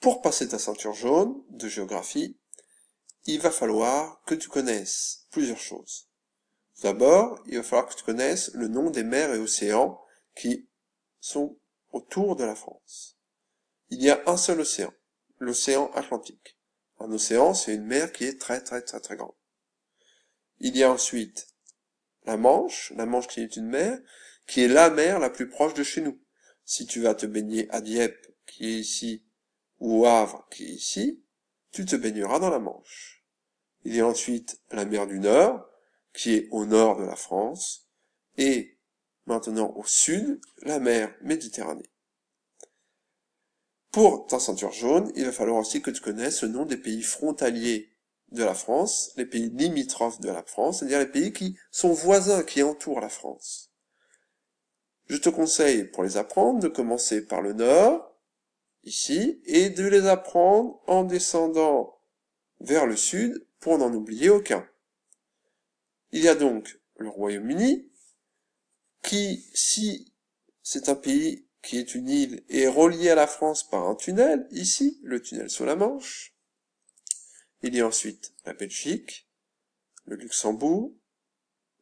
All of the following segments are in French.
Pour passer ta ceinture jaune de géographie, il va falloir que tu connaisses plusieurs choses. D'abord, il va falloir que tu connaisses le nom des mers et océans qui sont autour de la France. Il y a un seul océan, l'océan Atlantique. Un océan, c'est une mer qui est très grande. Il y a ensuite la Manche qui est une mer, qui est la mer la plus proche de chez nous. Si tu vas te baigner à Dieppe, qui est ici, ou au Havre, qui est ici, tu te baigneras dans la Manche. Il y a ensuite la mer du Nord, qui est au nord de la France, et maintenant au sud, la mer Méditerranée. Pour ta ceinture jaune, il va falloir aussi que tu connaisses le nom des pays frontaliers de la France, les pays limitrophes de la France, c'est-à-dire les pays qui sont voisins, qui entourent la France. Je te conseille, pour les apprendre, de commencer par le nord, ici, et de les apprendre en descendant vers le sud pour n'en oublier aucun. Il y a donc le Royaume-Uni, qui, si c'est un pays qui est une île et est relié à la France par un tunnel, ici, le tunnel sous la Manche. Il y a ensuite la Belgique, le Luxembourg,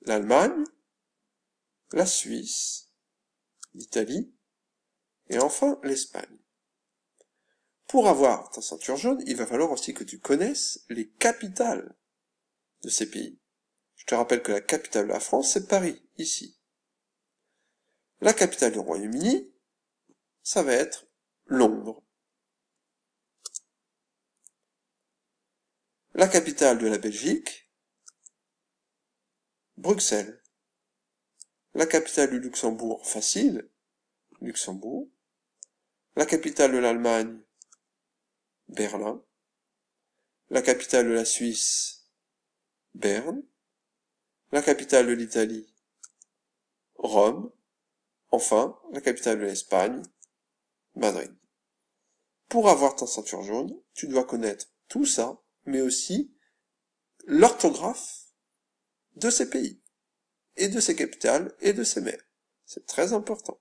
l'Allemagne, la Suisse, l'Italie, et enfin l'Espagne. Pour avoir ta ceinture jaune, il va falloir aussi que tu connaisses les capitales de ces pays. Je te rappelle que la capitale de la France, c'est Paris, ici. La capitale du Royaume-Uni, ça va être Londres. La capitale de la Belgique, Bruxelles. La capitale du Luxembourg, facile, Luxembourg. La capitale de l'Allemagne, Berlin. La capitale de la Suisse, Berne. La capitale de l'Italie, Rome. Enfin, la capitale de l'Espagne, Madrid. Pour avoir ta ceinture jaune, tu dois connaître tout ça, mais aussi l'orthographe de ces pays, et de ces capitales, et de ces mers. C'est très important.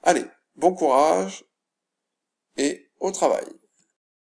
Allez, bon courage, et au travail.